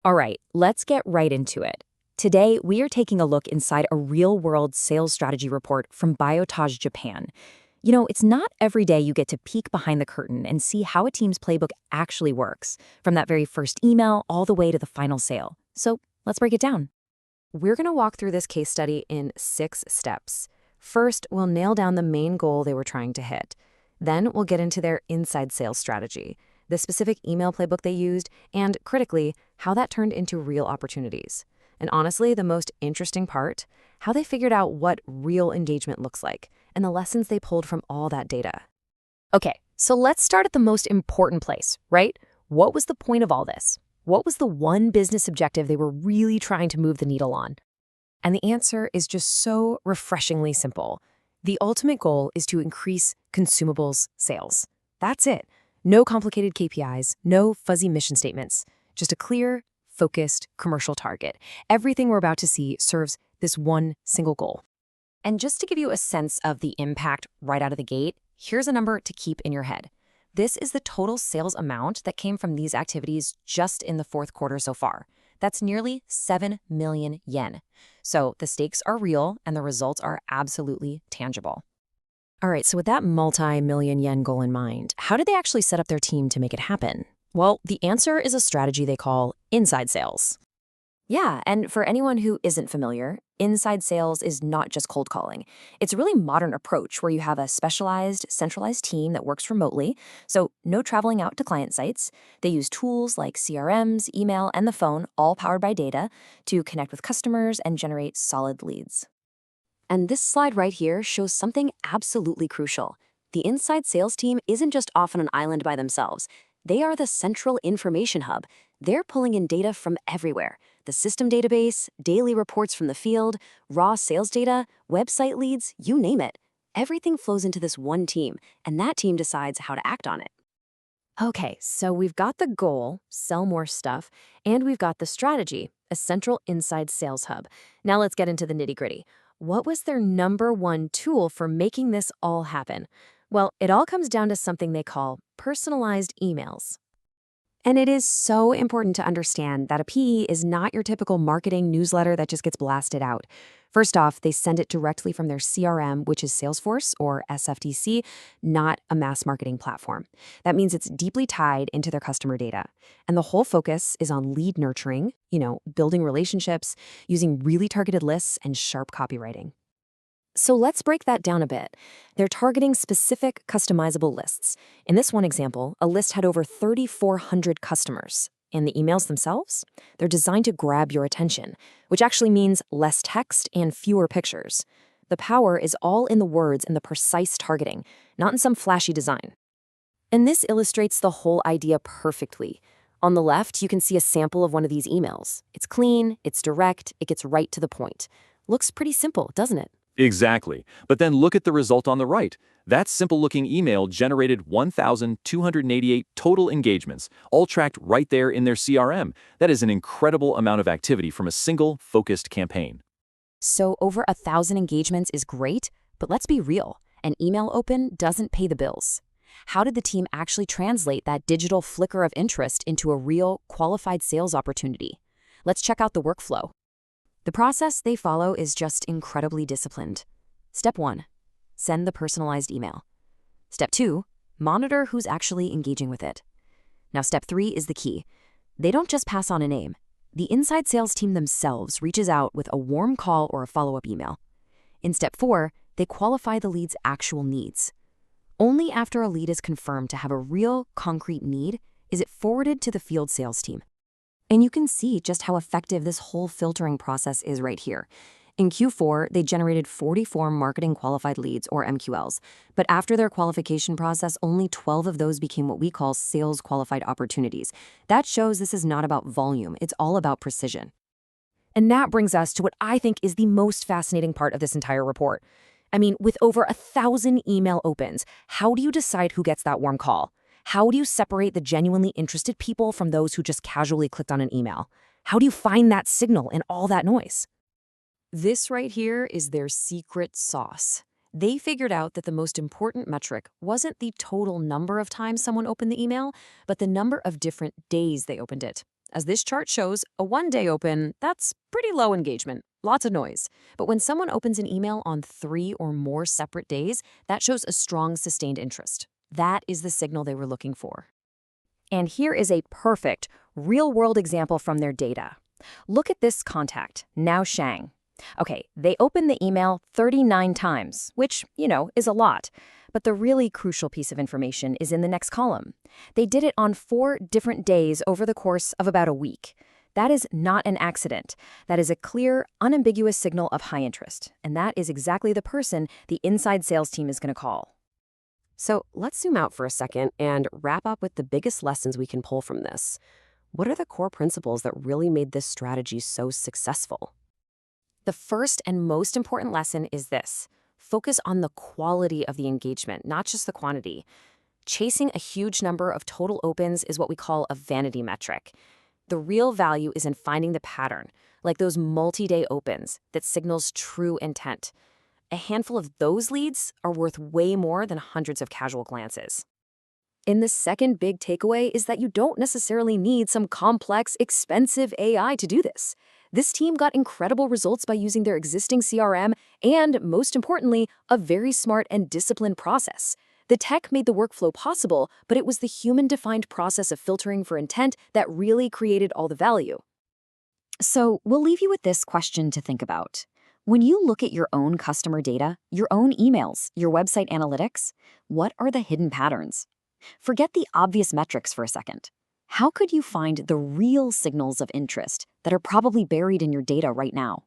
All right, let's get right into it. Today, we are taking a look inside a real-world sales strategy report from Biotage Japan. It's not every day you get to peek behind the curtain and see how a team's playbook actually works, from that very first email all the way to the final sale. So let's break it down. We're going to walk through this case study in 6 steps. First, we'll nail down the main goal they were trying to hit. Then we'll get into their inside sales strategy, the specific email playbook they used, and critically, how that turned into real opportunities. And honestly, the most interesting part, how they figured out what real engagement looks like and the lessons they pulled from all that data. Okay, so let's start at the most important place, right? What was the point of all this? What was the one business objective they were really trying to move the needle on? And the answer is just so refreshingly simple. The ultimate goal is to increase consumables sales. That's it. No complicated KPIs, no fuzzy mission statements, just a clear, focused commercial target. Everything we're about to see serves this one single goal. And just to give you a sense of the impact right out of the gate, here's a number to keep in your head. This is the total sales amount that came from these activities just in the fourth quarter so far. That's nearly 7 million yen. So the stakes are real and the results are absolutely tangible. All right, so with that multi-million yen goal in mind, how did they actually set up their team to make it happen? Well, the answer is a strategy they call inside sales. Yeah, and for anyone who isn't familiar, inside sales is not just cold calling. It's a really modern approach where you have a specialized, centralized team that works remotely, so no traveling out to client sites. They use tools like CRMs, email, and the phone, all powered by data, to connect with customers and generate solid leads. And this slide right here shows something absolutely crucial. The inside sales team isn't just off on an island by themselves. They are the central information hub. They're pulling in data from everywhere. The system database, daily reports from the field, raw sales data, website leads, you name it. Everything flows into this one team, and that team decides how to act on it. Okay, so we've got the goal, sell more stuff, and we've got the strategy, a central inside sales hub. Now let's get into the nitty-gritty. What was their number one tool for making this all happen? Well, it all comes down to something they call personalized emails. And it is so important to understand that a PE is not your typical marketing newsletter that just gets blasted out. First off, they send it directly from their CRM, which is Salesforce or SFDC, not a mass marketing platform. That means it's deeply tied into their customer data. And the whole focus is on lead nurturing, building relationships, using really targeted lists and sharp copywriting. So let's break that down a bit. They're targeting specific customizable lists. In this one example, a list had over 3,400 customers. And the emails themselves? They're designed to grab your attention, which actually means less text and fewer pictures. The power is all in the words and the precise targeting, not in some flashy design. And this illustrates the whole idea perfectly. On the left, you can see a sample of one of these emails. It's clean, it's direct, it gets right to the point. Looks pretty simple, doesn't it? Exactly. But then look at the result on the right. That simple-looking email generated 1,288 total engagements, all tracked right there in their CRM. That is an incredible amount of activity from a single, focused campaign. So over 1,000 engagements is great, but let's be real. An email open doesn't pay the bills. How did the team actually translate that digital flicker of interest into a real, qualified sales opportunity? Let's check out the workflow. The process they follow is just incredibly disciplined. Step 1, send the personalized email. Step 2, monitor who's actually engaging with it. Now, step 3 is the key. They don't just pass on a name. The inside sales team themselves reaches out with a warm call or a follow-up email. In step 4, they qualify the lead's actual needs. Only after a lead is confirmed to have a real, concrete need is it forwarded to the field sales team. And you can see just how effective this whole filtering process is right here. In Q4, they generated 44 marketing qualified leads, or MQLs. But after their qualification process, only 12 of those became what we call sales qualified opportunities. That shows this is not about volume, it's all about precision. And that brings us to what I think is the most fascinating part of this entire report. I mean, with over 1,000 email opens, how do you decide who gets that warm call? How do you separate the genuinely interested people from those who just casually clicked on an email? How do you find that signal in all that noise? This right here is their secret sauce. They figured out that the most important metric wasn't the total number of times someone opened the email, but the number of different days they opened it. As this chart shows, a one-day open, that's pretty low engagement, lots of noise. But when someone opens an email on 3 or more separate days, that shows a strong sustained interest. That is the signal they were looking for. And here is a perfect, real-world example from their data. Look at this contact, Now Shang. Okay, they opened the email 39 times, which, is a lot. But the really crucial piece of information is in the next column. They did it on 4 different days over the course of about a week. That is not an accident. That is a clear, unambiguous signal of high interest. And that is exactly the person the inside sales team is going to call. So let's zoom out for a second and wrap up with the biggest lessons we can pull from this. What are the core principles that really made this strategy so successful? The first and most important lesson is this. Focus on the quality of the engagement, not just the quantity. Chasing a huge number of total opens is what we call a vanity metric. The real value is in finding the pattern, like those multi-day opens that signals true intent. A handful of those leads are worth way more than hundreds of casual glances. And the second big takeaway is that you don't necessarily need some complex, expensive AI to do this. This team got incredible results by using their existing CRM and, most importantly, a very smart and disciplined process. The tech made the workflow possible, but it was the human-defined process of filtering for intent that really created all the value. So we'll leave you with this question to think about. When you look at your own customer data, your own emails, your website analytics, what are the hidden patterns? Forget the obvious metrics for a second. How could you find the real signals of interest that are probably buried in your data right now?